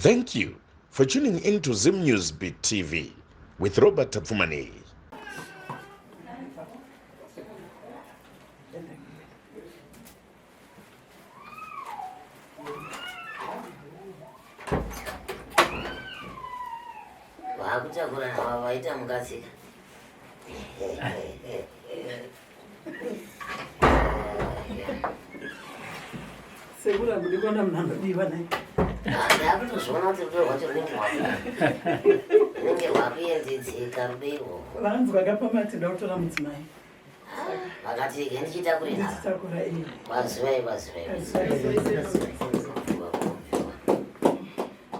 Thank you for tuning in to Zim News Beat TV with Robert Tapfumani. Segura mlikona mnanodiwa naye. Hapo tunaona tu wacha ningi wapi nzi karbiwo. Vanzi vakapamati ndautora mudzimai. Vakati ndichita kurina. Ndichitakura iyi. Baswe.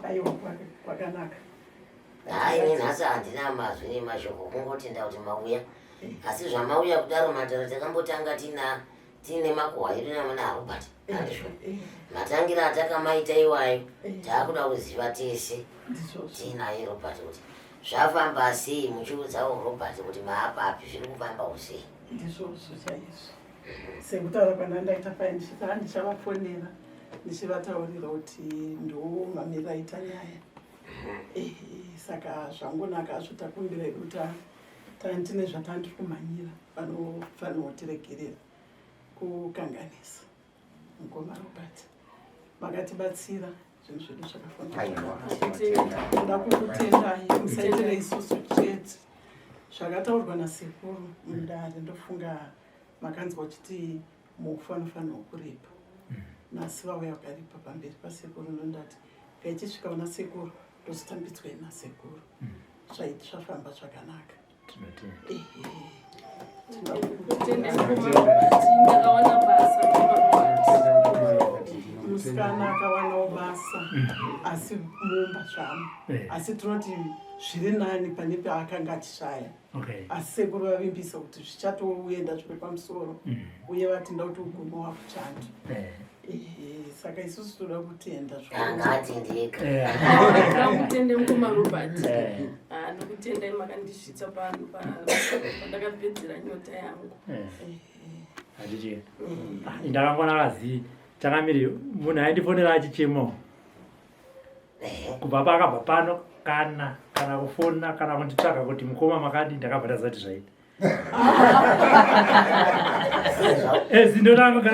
Aiwa kwakanaka. Hai nhasi handina mazwi nemashoko kungoti ndauti mauya. Asi zvamauya kudaro mataro takambotanga tine makuhwa edu namuna Robert. Matangira atakamaita iwayo taakuda kuziva tese tinaye Robert kuti zvafamba sei muchiudzawo Robert kuti maapapi zviri kufamba usei. Ndizvozvo chaizvo. Sekutaura kwandaita paini ndichavafonera ndichivataurira kuti ndomamirira ita nyaya. Saka zvangonaka azvo takumbira kuti tine zvatandiri kumhanyira vanofanirwa kutiregerera kukanganisa. Mukoma Robert makatibatsira zvinhu zvedu zvakafanira. Ndakukutendai musaitire isusu chete zvakataurwa nasekuru mundare. Ndofunga makanzwa uchiti mufanofanirwa kuripa. Nasi vauya vakaripa pamberi pasekuru ndondati ngaichisvikawo nasekuru ndozitambidzwei nasekuru. Zvaiti zvafamba zvakanaka. Musikana akawanawo basa asi mumba zvamo. Asi tinoti zviri nani pane paakanga achishaya. Asi sekuru vavimbisa kuti zvichatoenda zviri pamusoro uye vati ndauti ugumo wakuchando. Saka isusu toda kutenda ndakutende Mukoma Robert. Ndokutendai makandisvitsa pandakapedzera nyota yangu. Handiti ndakangona kazi takamiri munhu aindifonera achichemo kubva pakabva pano kana kufona kana kunditsvaka kuti mukoma makadi ndakabva ndazati zvaita zindoranga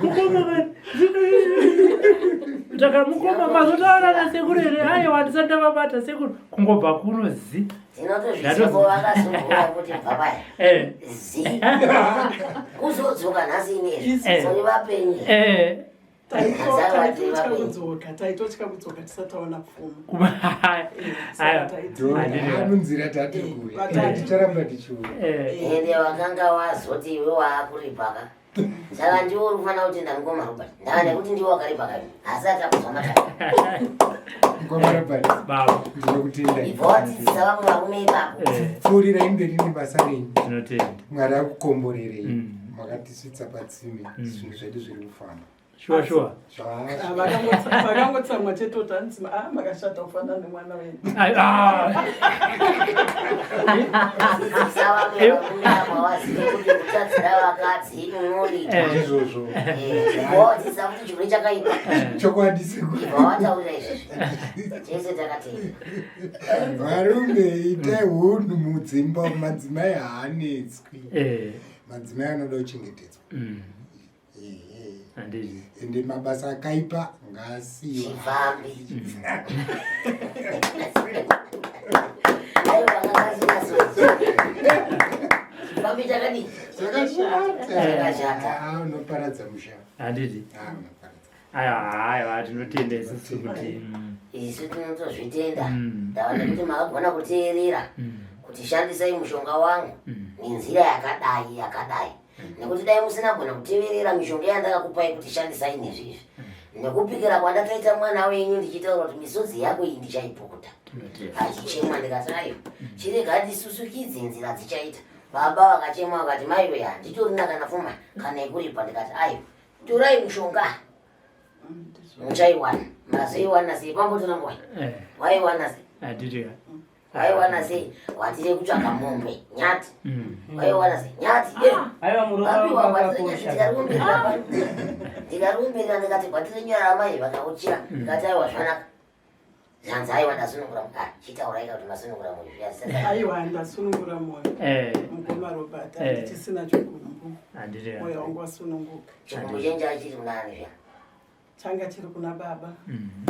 mukoma taka mukoma mazotaura nasekuru here aiwa ndisati ndavabata sekuru kungobva kunozi Tinotozvitsovakazungura kuti baba zi kuzodzoka nhasi inezvi sori vapenyu taitotya kudzoka tisataona pfuma. Munzira tatiri kuuya ticharamba tichiuya ende wakanga wazoti iwe waakuripaka saka ndiwo uri kufanira kutenda Mukoma Robert nekuti ndiwo wakaripaka asi atakuzwa matatu Mukoma Robert ndinokutendai ibva wadzidzisa vamwe varume ipapo pfuurirai mberi nebasa renyu. Tinotenda Mwari akukomborerei makatisvitsa patsime zvinhu zvedu zviri kufamba. Sure. Vakangotsamwa chetota nzima makashata kufanana nemwana wenyu. dzidzisa vamwe varume ava wazive kuti kutadzira vakadzi inori Izvozvo ibva wadzidzisa kuti chirwere chakaipa chokwadi sekuru. ibva wataurira izvezvi tese takatenda. Varume itai hunhu mudzimba madzimai haanetswi. Madzimai anoda kuchengetedzwa. Ende mabasa akaipa ngaasiwa. Chifambi chakadii? Chakashata. Unoparadza musha. handiti tinotenda isusu kuti isu tinotozvitenda ndavana kuti makagona kuteerera kuti shandisai mushonga wangu nenzira yakadai nekuti dai musina gona kuteverera mishonga yandakakupai kuti shandisai nezvizvi nekupikira kwandakaita mwana wenyu ndichitaura kuti misodzi yako iyi ndichaipukuta achichemwa ndikati ayo chirega ndisusukidze nzira dzichaita baba vakachemwa vakati maiwe handitorina kana pfuma kana yekuripa ndikati ayo torai mushonga muchaiwana mazoiwana sei pambotora nguva waiwana sei handiti waiwana sei watire kutsvaka mombe nyati waiwana sei nyati ndikarumbirira ndikati kwatire nyara ramai vakauchira ndikati aiwa zvanaka zanzai wadasunungura chitauraika kuti masunungura muzvi aiwa ndasunungura moyo mukoma Robert handichisina chigumbu moyo wangu wasununguka. chigumbu chenja chiri kunani zva changa chiri kuna baba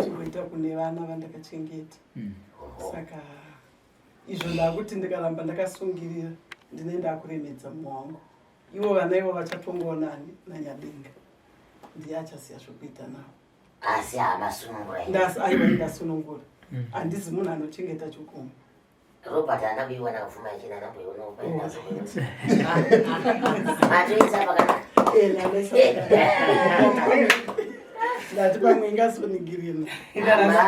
chigoita kune vana vandakachengeta saka izvo ndakuti ndikaramba ndakasungirira ndinenda kuremedza mumwe wangu ivo vana ivo vachatongoonani nanyadenga ndiye achasiya zvokuita navo asi hamasunungura aiwa ndasunungura handizi munhu anochengeta chigumbu. Robert anakuiwana kufuma achina nakuiona pakanaka ndati pamwe ingazoningirina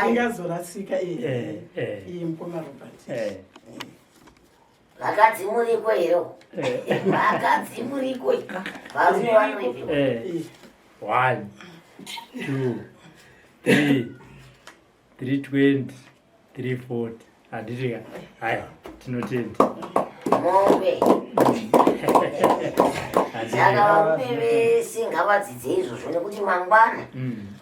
ingazorasika iye mukoma Robert. vakadzi muriko ero vakadzi muriko varume vanoipi 1 2 3 320 340 handitika haya tinotenda mombe saka varume vese ngavadzidze izvozvo nekuti mangwana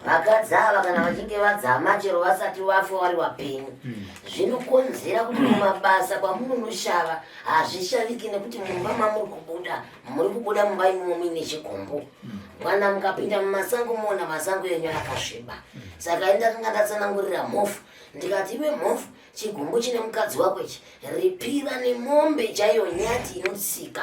vakadzi ava kana vachinge vadzama chero vasati vafa vari vapenyu zvinokonzera kuti mumabasa kwamunoshava hazvishaviki nekuti mumba muri kubuda mumba imomo muine chigumbu mwana mukapinda mumasango muona masango enyu akasviba saka indakanga ndatsanangurira mhofu ndikati iwe mhofu chigumbu chine mukadzi wako ichi ripira nemombe chaiyo nyati inotsika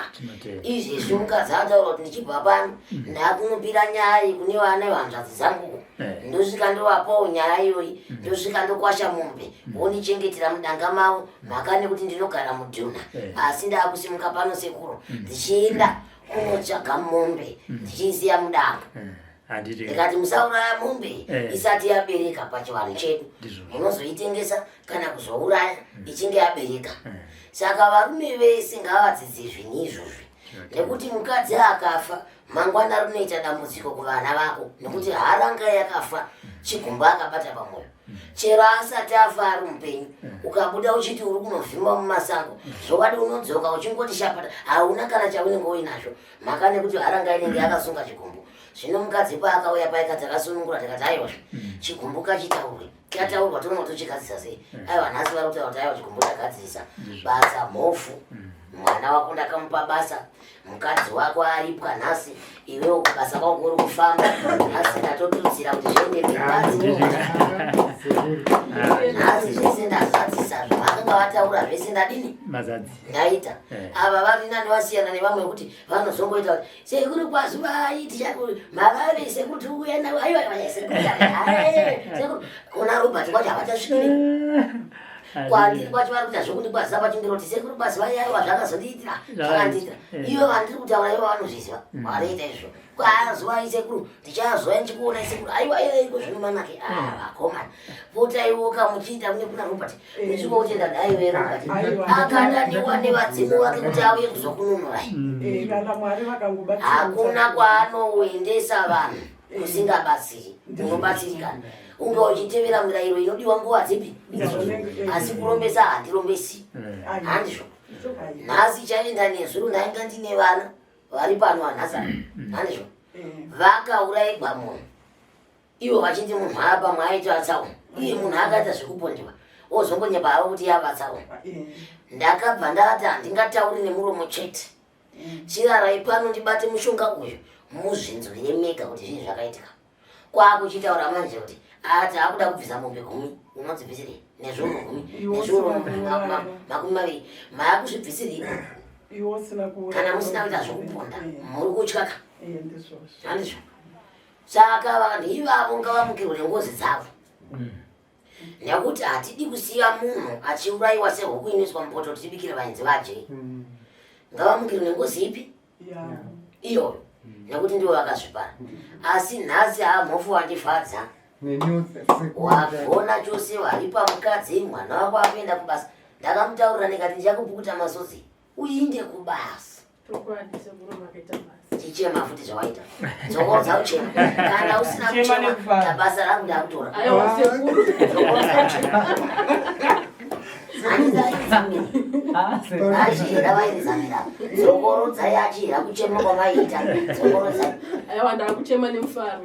izvezvi mukadzi ataura kuti ndichibva pano ndakunopira nyaya kune vana vehanzvadzi dzangu ndosvika ndovapawo nyaya iyoyi ndosvika ndokwasha mombe vonichengetera mudanga mavo mhaka nekuti ndinogara mudhuna asi ndaakusimuka pano sekuru ndichienda kunotsvaga mombe ndichiisiya mudanga ndikati musauraya mombe isati yabereka pachivanhu chedu munozoitengesa kana kuzouraya ichinge yabereka saka varume vese ngavadzidze zvinhu izvozvi nekuti mukadzi akafa mangwana rinoita dambudziko kuvana vako nekuti haranga yakafa chigumbu akabata pamwoyo chero asati afa ari mupenyu ukabuda uchiti uri kunovhima mumasango zvokadi unodzoka uchingoti shapata hauna kana chaunenge uinazvo mhaka nekuti haranga inenge yakasunga chigumbu. Zvino mukadzi paakauya paika takasunungura tikati aiwazvo chigumbu kachitaure chataurwa tonotochigadzisa sei aiwa nhasi vari kutaura kuti aiwa chigumbu chagadzisa basa mhofu mwana wako ndakamupa basa mukadzi wako aripwa nhasi iwewo kubasa kwako uri kufamba nhasi ndatotutsira kuti zviende nhasi zvese ndazadzisa zvavakanga vataura zvese ndadini ndaita ava vari nani vasiyana nevamwe kuti vanozongoita kuti sekuri kwazuvai mavave sekuti uyena sekuru kuna Robert kwacho havachasvikire kwandiri kwacho vari kuita zvokuti kwaziva pachingiroti sekuru kwazuvai aiwa zvakazondiitira zvakandiitira ivo vandiri kutaura ivo vanozviziva vanoita izvo kwazuvai sekuru ndichazova ndichikuona sekuru aiwa iko zvinomanake vakomana potaiwoka muchiita mune kuna Robert muchingotenda daiwe Robert akadaniwa nevadzimu vake kuti auye kuzokununurai hakuna kwaanoendesa vanhu usingabatsiri unobatsirikana unge uchitevera mirayiro inodiwa nguva dzipi asi kurombesa handirombesi handizvo nhasi chaenda nezviro ndainga ndine vana vari pano vanhasana handizvo vakauraigwa munhu ivo vachiti munhu apa mwaita tsaona iye munhu akaita zvekupondewa ozongonyepa havo kuti yava tsaona ndakabva ndati handingatauri nemuromo chete chirarai pano ndibate mushonga uyu muzvinzo yemega kuti zvinhu zvakaitika kwakuchitaura manje kuti ati akuda kubvisa mombe 10 unodzibvisiri nezvuru 10 nezvuru 20 maakuzvibvisiri kana musina kuita zvokuponda muri kutyaka handizvo saka vanhu ivavo ngavamukirwe nengozi dzavo nekuti hatidi kusiya munhu achiurayiwa sehuku inoiswa mupoto kuti tibikire vaenzi vaje ngavamukirwe nengozi ipi iyoyo nekuti ndivo vakazvipara asi nhasi hamhofu wandifadza wagona chose vari pamukadzi mwana wako akuenda kubasa ndakamutaurira ndikati ndichakupukuta masodzi uinde kubasa chichema futi zvawaita dzokorodza uchema kana usina kuchema basa rangu ndakutora ndavairisamira dzokorodzai achirya kuchema kwamaiita dzokorodzai aiwa ndakuchema nemufaro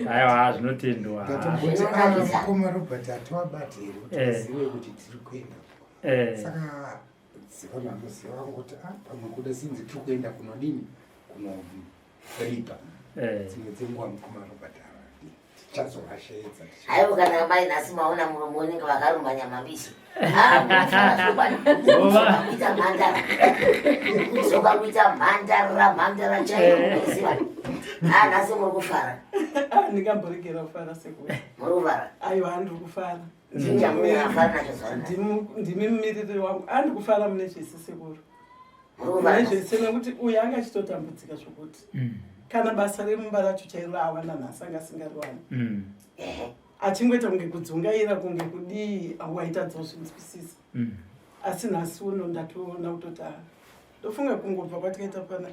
aiwa zvinotendwa mukoma Robert atiwabate here kuti azive kuti tiri kuenda saka ziva mamuziva vangoti pamwe kuda sinzi tiri kuenda kunodini kunoripa dzimwe dzenguva mukoma Robert tichazovashaedza aivo kana mai nhasi maona muromo unenge vakarumba nyama mbishi kuzoka kuita mhandara chaiziva nhasi muri kufara ndingamboregera kufara sekuru muri kufara aiwa handiri kufara chinjamuafara nacho zvaona ndimi mumiriri wangu handiri kufara mune zvese sekuru muri kufara zvese nekuti uyu anga achitotambudzika zvokuti kana basa remumba racho chairo awana nhasi anga asingariwani achingoita kunge kudzungaira kunge kudii waitadzawo zvinzwisisa asi nhasi uno ndatoona kutoti ndofunga kungobva kwatikaita pana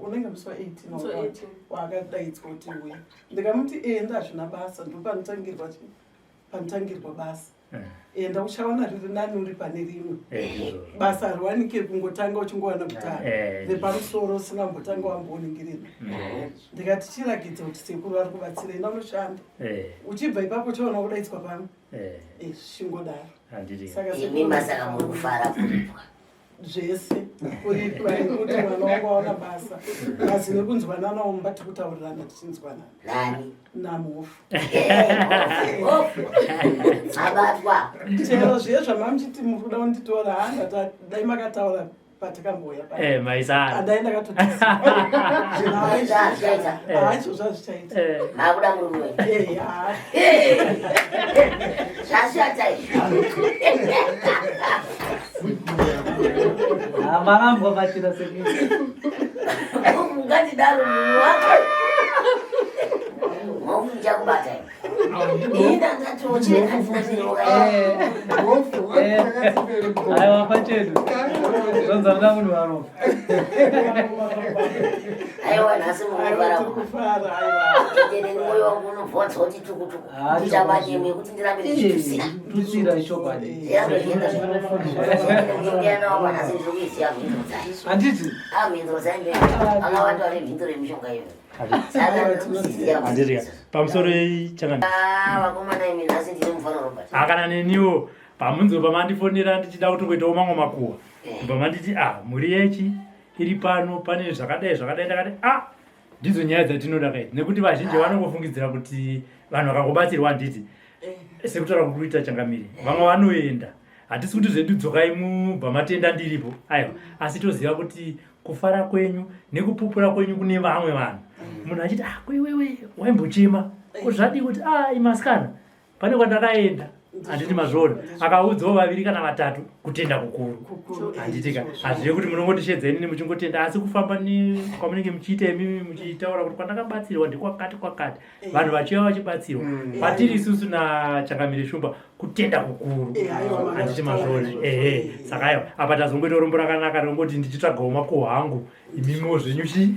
unenge musi wa18 wakadaidzwa kuti uya ndikamuti enda hazvina basa ndo panotangirwa basa enda uchaona riri nani uri pane rimwe basa hariwanike kungotanga uchingowana kuti repamusoro usingambotanga wamboningirira ndikati chiragidza kuti sekuru ari kubatsira enda unoshanda uchibva ipapo chaona kudaidzwa pamwe zvingodaro saka muri kufara zvese kuripwa kuti mwana wangu aona basa asi nekunzwanana umbati kutaurirana tichinzwanana nani namufu abatwa chero zviye zvamamuchiti muri kuda kunditora handa dai makataura patikamboya maisana andaenda katotizvo zvazvichaita makuda murume zvazvichaita makambobatira sekuru ungatidaro munhu wako mauchakubata ina aiwa pachedu zonzamna munhu varofa aiwa nhasi mukuvaraaitene mwoyo wangu unobvonza kuti tukutuku ndichabanyeme yekuti ndirambe ndichitusira tutsira ishobani mushongayanao panhasi ndiri kuiziya mhindo dzayo handiti mhindo dzaimbe akawanda ane mhindo remishonga iyo pamusoro vakomana imi nhasi ndiri mufana Robert akana neniwo pamunzo pamandifonera ndichida kutongoitawo mamwe makuhwa pamanditi mhuri yechi iri pano pane zvakadai ndakati ndidzo nyaya dzatinoda kaiti nekuti vazhinji vanongofungidzira kuti vanhu vakangobatsirwa handiti sekutaura kuti kuita changamiri vamwe vanoenda hatisi kuti zvedu dzokai mubva matenda ndiripo aiwa asi toziva kuti kufara kwenyu nekupupura kwenyu kune vamwe vanhu munhu achiti kwewewe waimbochema zvadii kuti imasikana pane kwandakaenda handiti mazvoona akaudzawo vaviri kana vatatu kutenda kukuru handitika hazvive kuti munongotishedza inini muchingotenda asi kufamba kwamunenge muchiita imimi muchitaura kuti kwandakabatsirwa ndikwakati kwakati vanhu vachiva vachibatsirwa patiri isusu nachangamire shumba kutenda kukuru handiti mazvoona saka aiwa apa tazongoita urombo rakanaka rongoti ndichitsvagawo makuhwa angu imimiwo zvenyu chi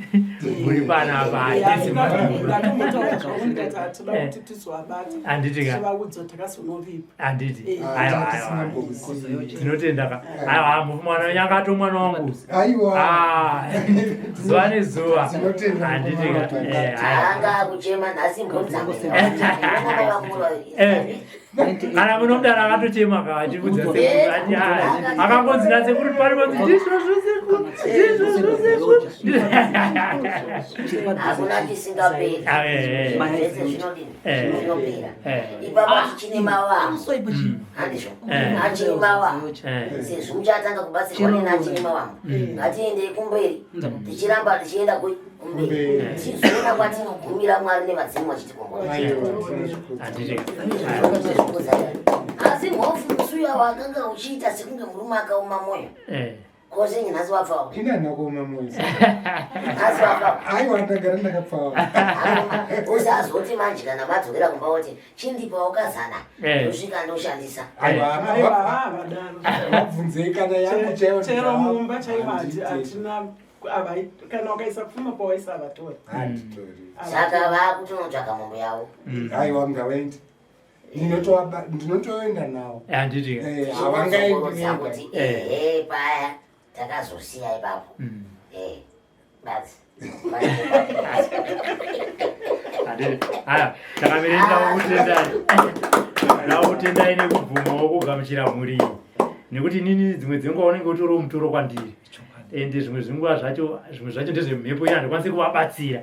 muri pana apa handiti tinotendaka aiwa mwana wenyanga ato mwana wangu zuva nezuva handitika anga kuchema nhasi mbonzamo kana munomudana akatochema kachibudza akangonzi nasekuru pariponzi hakuna chisingaperi zvese zvinodini zvinopera ipapa tichine mavamo handizvo achine mavamo sezvo muchatanga kubatsirwa neni achine mavamo ngatiendei kumberi tichiramba tichienda kumberi tichizoona kwatinogumira mwari nevadzimu vachitikomboa asi mhofu musuya wakanga uchiita sekunge murume akaoma mwoyo kosenyi nhasi wapfawo ina nakaoma mwoyo nhasi wapfawo aiwa ndagara ndakapfawo usazoti manje kana madzokera kumba kuti chindipawo kazana ndosvika ndoshandisa vabvunzei kana yangu chero mumba chaimati hatina kana wakaisa pfuma pawaisa havatori saka vakutonotsvaga mombo yavo aiwa ngavaendi ndinotoenda nawo handiti havangaendizakuti paya takazosiya ipapo basi haya takamirenda kutendai nekubvuma wokugamuchira mhuri nekuti nini dzimwe dzenguva unenge utori mutoro kwandiri ende zvimwe zvinguva zvacho ndezvemhepo ina ndikwanise kuvabatsira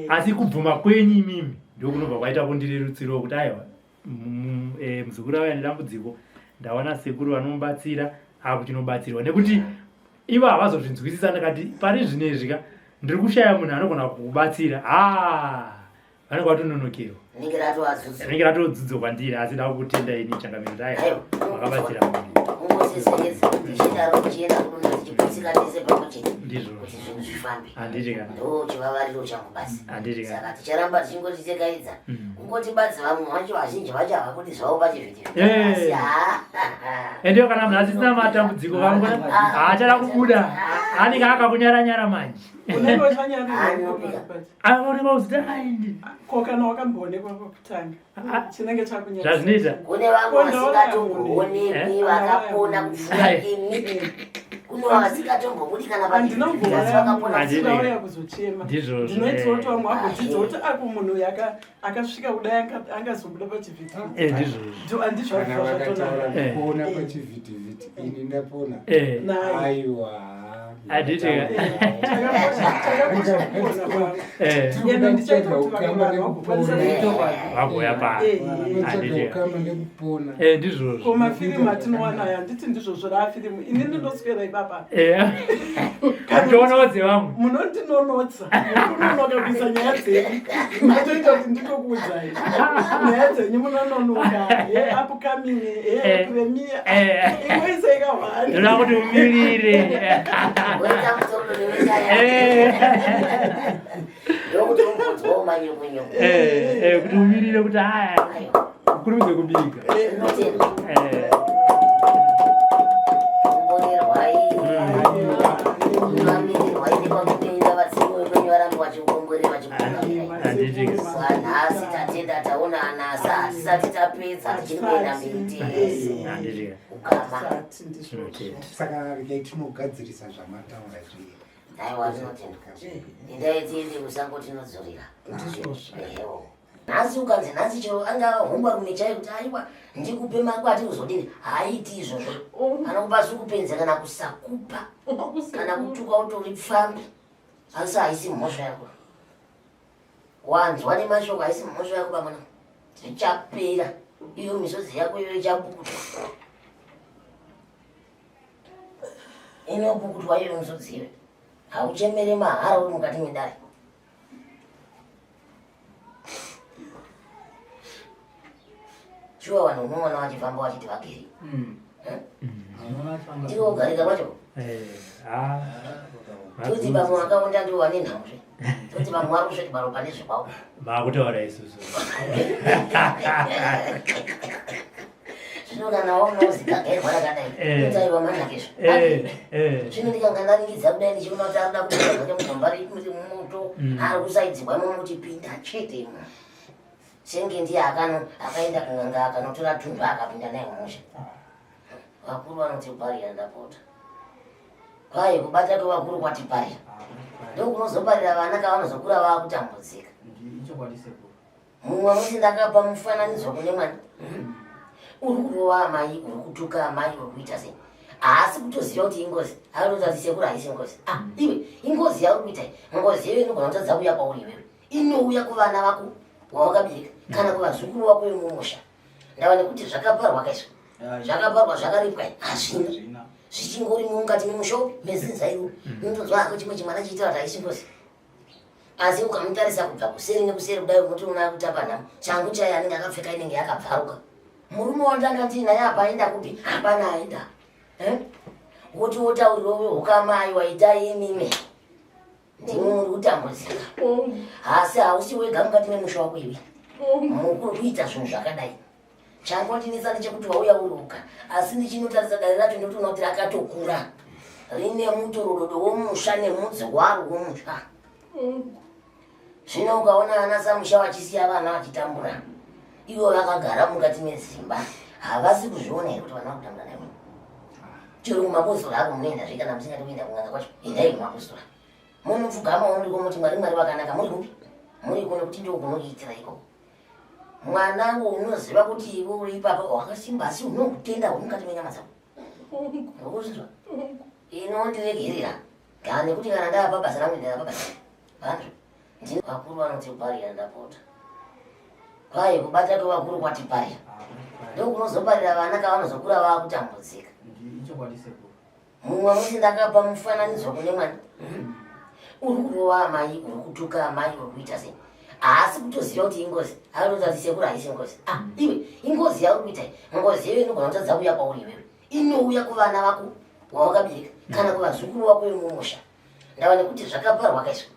asi kubvuma kwenyu imimi ndokunobva kwaita kundirerutsiro wekuti aiwa muzukuru ava nedambudziko ndawana sekuru vanomubatsira apo chinobatsirwa nekuti ivo havazozvinzwisisa ndakati pari zvinezvika ndiri kushaya munhu anogona kukubatsira vanenge vatononokerwa rinenge ratodzidzo kwandiri asi ndava kutenda ini changamiro ayo vakabatsira saka ticharamba tichingotitekaidza kungotibatsa vamwe vacho vazhinji vacho havakudi zvavo pachivhitivhiti endeyo kana munhu asisina matambudziko vamwe haachada kubuda anenge akakunyaranyara manje aonekwa kuzitaindi ko kana wakamboonekwa kwekutanga chinenge chakunyara zvazvinoita kune vamwe vasingatomboonekwi vakapona kupfuura imi kune vasingatombobudi kana andinauya kuzochema ndinoitiwa kuti vamwe vagodzidza kuti ako munhu akasvika kudai angazobuda pachivhitivhiti andizvazvatonakuona pachivhitivhiti ini ndapona aiwa komafirimu atinowana handiti ndizvo zvorafirimu ini ndindoswera ipapa ndonodze vamwe munondinonotsa munonoka kuisa nyaya dzenyu matoita kuti ndikokuudzai nyaya dzenyu munononoka apukamining premier imoisaikahwani ndoda kuti umirire kuti umirire kuti haya kurumidze kubika nhasi tatenda taona anasa hatisati tapedza tichirikuenda mberi ukama saka regai tinogadzirisa zvamataura zviye aiwa tinotenda indai tiende kusango tinodzorera nhasi ukanzi nhasi chero angahomba rume chaiyo kuti aiwa ndikupe makwati uzodini haiti izvozvo anokupa zvekupenza kana kusakupa kana kutuka utori pfambi asi haisi mhosva yako wanzwa nemashoko haisi mhosva yako bamwana zvichapera iyo misodzi yako iyo ichapukutwa inopukutwa iyo misodzi iwe hauchemere mahara uri mukati medare shuwa vanhu unoona vachifamba vachiti vageri ndiro kugarika kwacho toti vamwe vakaonda ndiwo vane nhamuzve toti vamwe vari kusvoti baro pane zvikwavo maakutaura isusu zvino kana waunozikagerwa rakadai utaiwa manakizvo zvino ndikanga ndaringidza kudai ndichiona kuti arida kuita zvake mugombari mumoto ari kusaidzirwa imomo kuti pinda chete mo senge ndiye akaenda kunganga akanotora tundu akapinda naye musha vakuru vanoti kuparira ndapota kwai kubata kwevakuru kwatiparira ndokunozoparira vana kavanozokura vakutambudzika mumwe muti ndakapa mufananidzo kune mwana uri kurova amai uri kutuka amai uri kuita sei asi kutoziva kuti ingozi akatoti sekuru haisi ngozi iwe ingozi yauri kuita ngozi yeyo inogona kutadza kuuya kwauri iwewe inouya kuvana vako wawakabereka kana kuvazukuru vako vemumusha ndava nekuti zvakaparwa kaizvo zvakaparwa zvakaripwa hazvina zvichingori mukati memushopi mezinzairu unotozwa ako chimwe chimwana chiita kuti haisi ngozi asi ukamutarisa kubva kuseri nekuseri kudai unotoona kuti apanhamo changu chaiye anenge akapfeka inenge yakabvaruka murume wandanga ndinaye apa aenda kupi hapana aenda woti wotaurirowe ukamai waitai imime ndimi muri kutambudzika asi hausi wega mukati memusha wako iwe mukuru kuita zvinhu zvakadai changondinisa ndechekuti wauya uruka asi ndichinotarisa dare racho ndotoona kuti rakatokura rine mutorododo womusha nemudzi waro womusha zvino ukaona ana samusha vachisiya vana vachitambura ivo vakagara mukati medzimba havasi kuzviona here kuti vana vakutambura naimo chero kumapostora ako munoenda zve kana musingati kuenda kunganga kwacho endai kumapostora munopfugama muri komuti mwari vakanaka muri kupi muri kuno kuti ndokunoitira iko mwana unoziva kuti iwe uri ipapa wakasimba asi unokutenda uri mukati menyama dzako ukuzvizwa inondiregerera kana kuti kana ndava pabasa rangu ndava pabasa vanhu ndini vakuru vanotiparira ndapota kwai kubata kwevakuru kwatiparira ndokunozoparira vana kavanozokura vakutambudzika mumwe musi ndakapa mufananidzo kune mwana uri kurova amai uri kutuka amai uri kuita sei asi kutoziva kuti ingozi akatoti sekuru haisi ngozi iwe ingozi yauri kuita ngozi yeyo inogona kutadza kuuya kwauri iwewe inouya kuvana vako wawakabereka kana kuvazukuru vako vemumusha ndava nekuti zvakaparwa kaizvo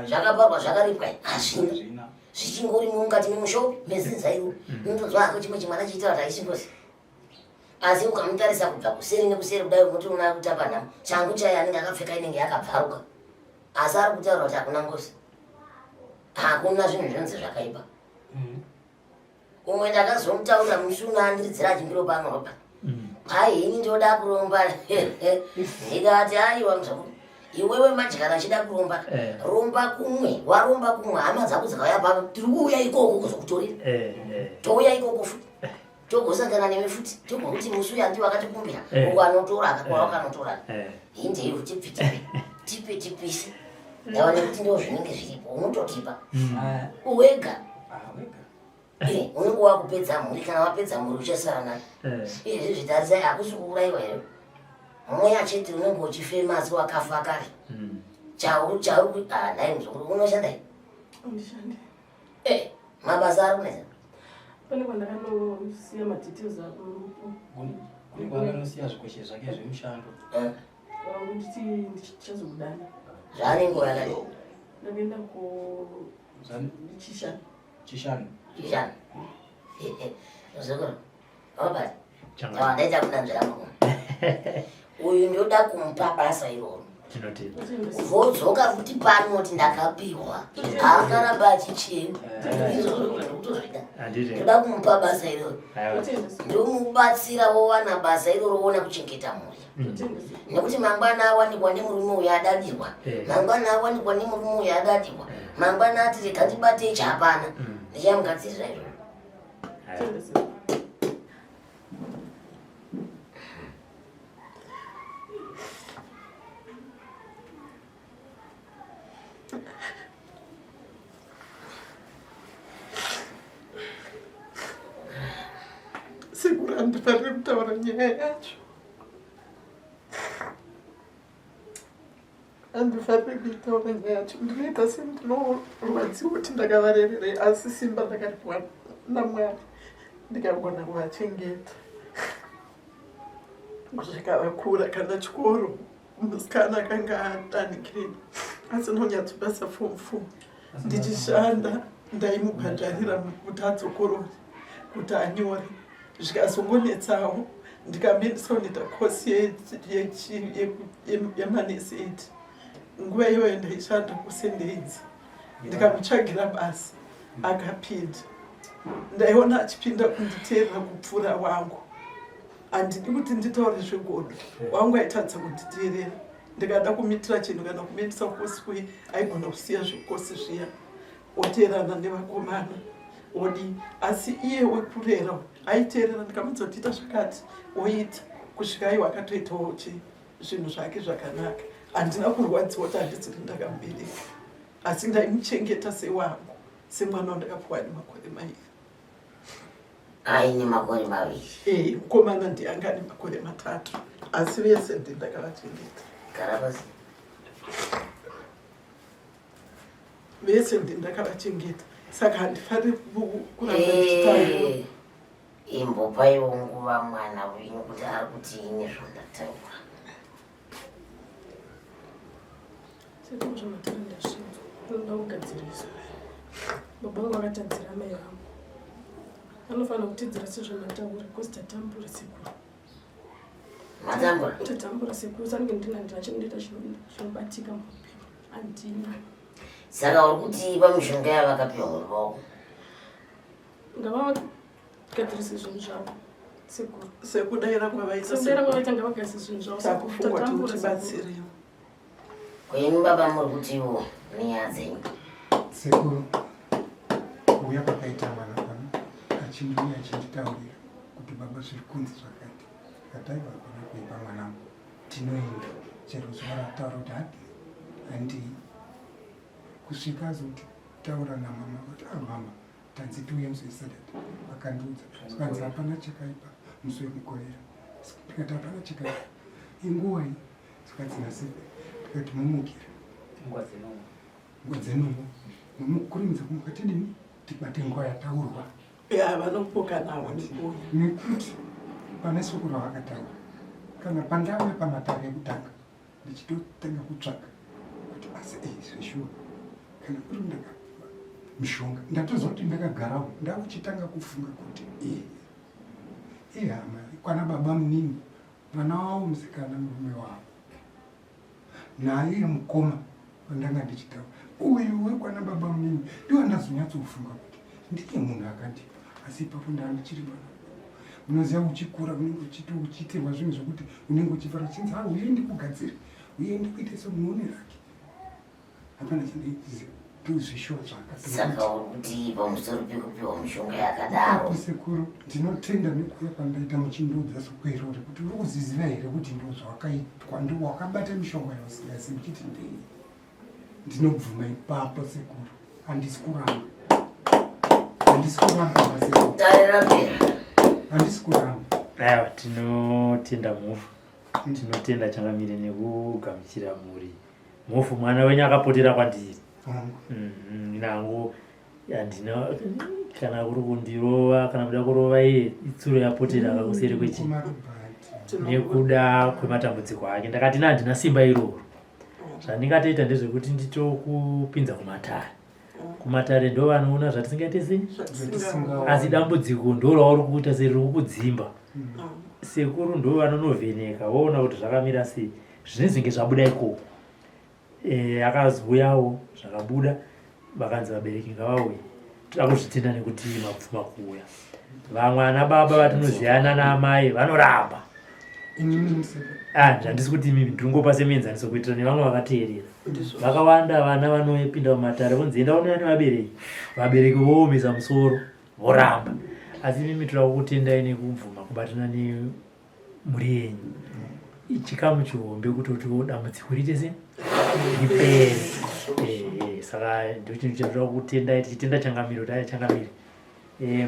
zvakaparwa zvakaripwa hazvina zvichingori mukati memushopi mezinzaiwo unotonzwa hako chimwe chimwana chiita kuti haisi ngozi asi ukamutarisa kubva kuseri nekuseri kudai unotoona kuti apa nhamo changu chaiye anenge akapfeka inenge yakabvaruka asi ari kutaura kuti hakuna ngozi hakuna zvinhu zvinonzi zvakaipa umwe ndakazomutaura musi unoandiridzira achimbiro panopa hai ini ndoda kuromba ndikati aiwa mzakuru iwewe madyara achida kuromba romba kumwe waromba kumwe hama dzako dzakauya papa tiri kuuya ikoko kuzokutorera touya ikoko futi togosangana newe futi togokuti musi uya ndiwo akatikumbira uko anotora akakwara wakanotora hindeiwo tipe tipise ndava nekuti ndo zvinenge zviripo unototipa uwega unenge wakupedza mhuri kana wapedza mhuri uchasara nayo izvi zvitarisai hakusi kuurayiwa here mumwe achiti unenge uchifema asi wakafa kare chauri nai muzukuru unoshandai mabasa ari kunesa pane kwandakanosiya madetails akurupo kunekwanganosiya zvikweshe zvake zvemushando kuti ndichazokudana zvaanenge yakadi ndakaenda chishanu muzukuru obati ndaita kudanzviramu uyu ndoda kumupa basa iroro vodzoka futi panoti ndakapiwa haakaramba achichema izvozvokutozvida ndoda kumupa basa iroro ndomubatsira wowana basa iroro wona kuchengeta mhuri nekuti mangwana awanikwa nemurume uyo adadirwa mangwana awanikwa nemurume uyo adadirwa mangwana ati rega ndibate ichi hapana ndichamugatsirira izvozvo sekuru handifaniri kutaura nyaya yacho handifaniri kuitaura nyaya yacho ndinoita sendinoruvadziwa kuti ndakavarererei asi simba ndakaripiwa namwari ndikagona kuvachengeta kusvika vakura kana chikoro musikana akanga adanikireni asi nonyatsobasa form 4 ndichishanda ndaimubhadharira kuti adzokorore kuti anyore zvikazongonetsawo ndikamendisa kunoita kosi yemanesi 8 nguva iyoyo ndaishanda kusendeidzi ndikamutsvagira basa akapinda ndaiona achipinda kunditeerera kupfuura wangu handidi kuti nditaure zvegodo wangu aitadza kunditeerera ndikada kumitira chinhu kana kumendisa kosi kui aigona kusiya zvekosi zviya oteerana nevakomana odi asi iye wekurera aiteerera ndikamunza kuti ita zvakati oita kusvika iwo akatoitawo zvinhu zvake zvakanaka handina kurwadziwa kuti handisiri ndakamubereka asi ndaimuchengeta sewangu semwana wandakapiwa nemakore mairi aine makore maviri mukomana ndianga ane makore 3 asi vese ndindakavachengeta karabasi vese ndindakavachengeta saka handifaniri kuramba ndichitaura imbopaiwo nguva mwana wenyu kuti ari kuti ine zvandataura sekuru zvamatara ndazvinzwa unoda kugadzirisa baba vangu vakatadzira mai vangu anofanira kutidzira sezvamataura kosi tatambura sekuru tatambura sekuru sange ndinandira chinondoita chinobatika muupenyu handina saka uri kuti pamishonga yavakapiwa uri vavo ngavagadzirise zvinhu zvavo sekuru sekudaira kwavaita ngavagadzise zvinhu zvavo takufungwa tinotibatsirewo kwenyu baba muri kutiwo nenyaya dzenyu sekuru pakauya pakaita mwana pano achinditaurira kuti baba zviri kunzi zvakati kataiwa kona kuipa mwanangu tinoenda chero zuva rataura kuti handi kusvika azoti taura namama kuti mama tanzi tiuye musi wesadati vakandiudza zvikanzi hapana chakaipa musi wemukorera tikati hapana chakaipa inguwai zvikanzi nasipe tikati mumukira nguva dzenomwe mukurimidza kumuka tidini tibate nguva yataurwa vanopoka navo nekuti pane soko ravakataura kana pandave pamatare ekutanga ndichitotanga kutsvaka kuti asi zveshuwa kana kuri ndaka mishonga ndatozoti ndakagarawo ndakuchitanga kufunga kuti hama kwana baba munini mwana wavo musikana murume wavo naye mukoma pandanga ndichitaura uyu wekwana baba munini ndiwo ndazonyatsokufunga kuti ndiye munhu akandipa asi ipapo ndandichiri mwana unoziva uchikura unenge uchiitirwa zvinhu zvokuti unenge uchifara chinzi uye ndikugadzire uye ndikuite semunhu rake hapana zvishwa saka uri kuti pamusoro pekupiwa mishonga yakadaro sekuru ndinotenda nekuuya pandaita muchindiudza soko irori kuti uri kuziziva here kuti ndo zvawakaitwa ndo wakabata mishonga yosiyasi uchiti ndei ndinobvuma ipapo sekuru handisi kuramba handisi kuramba aiwa tinotenda mufu tinotenda changamire nekugamuchira muri mufu mwana wenyu akapotera kwandiri nangu handina kana kuri kundirova kana kuda kurova iye itsuro yapotera akakuseri kwechi nekuda kwematambudziko ake ndakati handina simba iroro zvandingatoita ndezvekuti nditokupinza kumatare ndo vanoona zvatisingaite sei asi dambudziko ndo rauri kuita sei riri kukudzimba sekuru ndo vanonovheneka voona kuti zvakamira sei zvinezvinge zvabuda ikoko akazouyawo zvakabuda vakanzi vabereki ngavauye toda kuzvitenda nekuti mapfuma kuuya vamwe ana baba vatinoziyana naamai vanoramba handisi kuti imi ndiringopa semenzaniso kuitira nevamwe vakateerera vakawanda vana vanopinda mumatare vonzi enda unoya nevabereki voomesa musoro voramba asi mimi toda kukutendai nekubvuma kubatana nemhuri yenyu chikamu chihombe kutotiwo dambudziko rite sei ripere saka ndochinhu chatoda kukutendai tichitenda changamiro taya changamire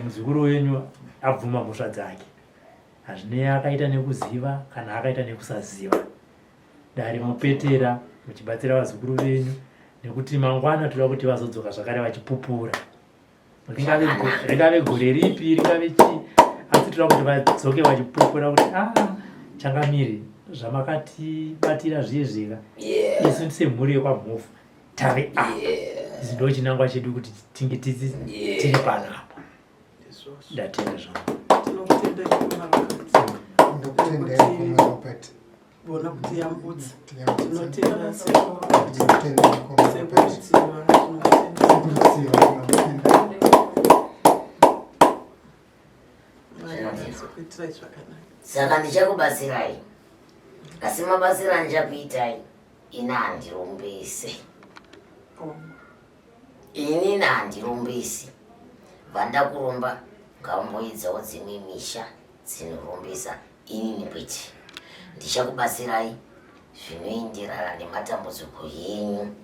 muzukuru wenyu abvuma mhosva dzake hazvinei akaita nekuziva kana akaita nekusaziva dari mupetera muchibatsira vazukuru venyu nekuti mangwana toda kuti vazodzoka zvakare vachipupura ringave gore ripi ringave chii asi toda kuti vadzoke vachipupura kuti changamire zvamakatibatira zviyezveka isu semhuri yekwamhofu tave izvi ndo chinangwa chedu kuti tinge tiri panapa ndatenda zvangu bona kuti yambudza saka ndichakubatsirai asi mabatsira ndichakuitai ini handirombese ini handirombesi vanda kuromba ngamboedzawo dzimwe misha dzinorombesa ini nepeti ndichakubatsirai zvinoenderana nematambudziko yenyu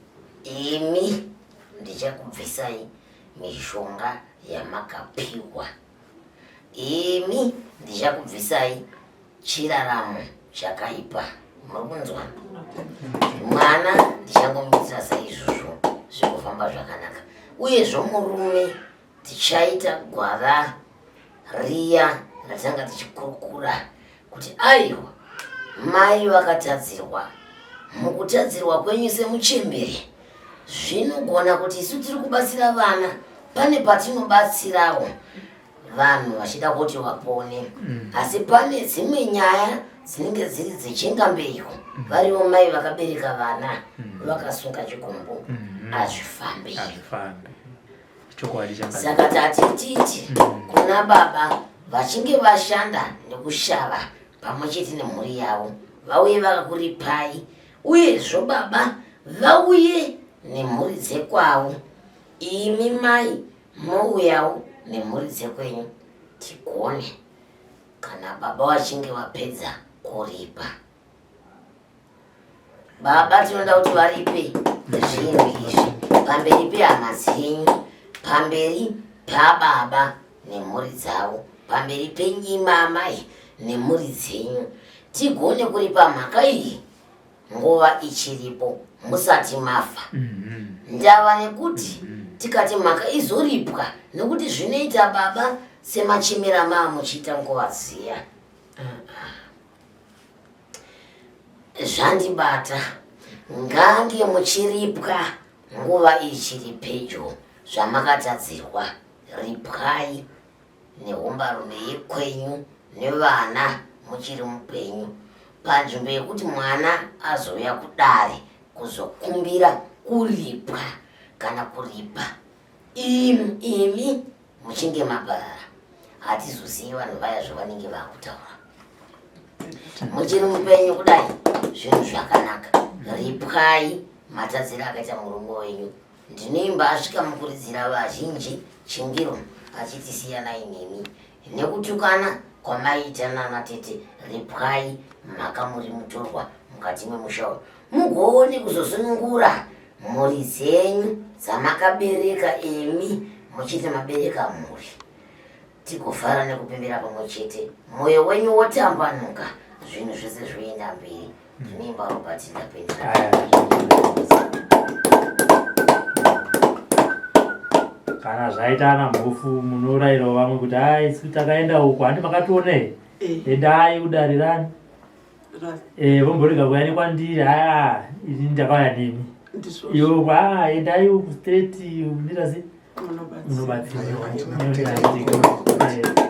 imi ndichakubvisai mishonga yamakapiwa imi ndichakubvisai chiraramo chakaipa muri kunzwa mwana ndichangomuitira saizvozvo zvikufamba zvakanaka uyezvo murume tichaita gwara riya ratanga tichikurukura kuti aiwa mai vakatadzirwa mukutadzirwa kwenyu semuchemberi zvinogona kuti isu tiri kubatsira vana pane patinobatsirawo vanhu vachida kuti vapone asi pane dzimwe nyaya dzinenge dziri dzechengambeyo variwo mai vakabereka vana vakasunga chikumbu hazvifambi saka tatititi kuna baba vachinge vashanda nekushava pamwe chete nemhuri yavo vauye vakakuripai uyezvo baba vauye nemhuri dzekwavo imi mai muuyawo nemhuri dzekwenyu tigone kana baba vachinge vapedza kuripa. Baba tinoda kuti varipe zvinhu izvi pamberi pehama dzenyu, pamberi pababa nemhuri dzavo, pamberi penyimamai nemhuri dzenyu. Tigone kuripa mhaka iyi nguva ichiripo musati mafa. Ndava nekuti tikati mhaka izoripwa nekuti zvinoita baba semachimira maamuchiita nguva dziya. Zvandibata ngange muchiripwa nguva ichiri pedyo zvamakatadzirwa. Ripwai nehombarume yekwenyu nevana muchiri mupenyu, panzvimbo yekuti mwana azouya kudare kuzokumbira kuripwa kana kuripa. Imi muchinge maparara hatizozivi vanhu vaya zvavanenge vakutaura. Muchiri mupenyu kudai zvinhu zvakanaka. Ripwai matadziro akaita murungu wenyu. Ndinoimba asvika mukuridzira vazhinji chingiro achiti siyanai nemi nekutukana kwamaita nana tete. Ripwai mhaka muri mutorwa mukati memusha mugone kuzosunungura mhuri dzenyu dzamakabereka emi muchiti mabereka mhuri. Tigofara nekupembera pamwe chete, mwoyo wenyu wotambanuka, zvinhu zvese zvoenda mberi. Ndinoimba Robert ndapenda. Kana zvaita ana mhofu munorayirawo vamwe kuti hai takaenda uko handi makatoonei endai udarirani vomborega kuya nekwandiri haya ini ndakauya nemi iwo endai uku straight ndirasi munobatsirwa.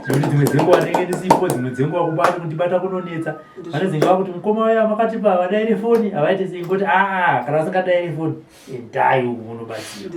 Nekuti dzimwe dzenguva ndenge ndisipo, dzimwe dzenguva kubati kundibata kunonetsa. Vane dzenguva kuti mukoma waya makatipa vadaire foni havaite sei ngoti kana vasingadaire foni endai uku munobatsirwa.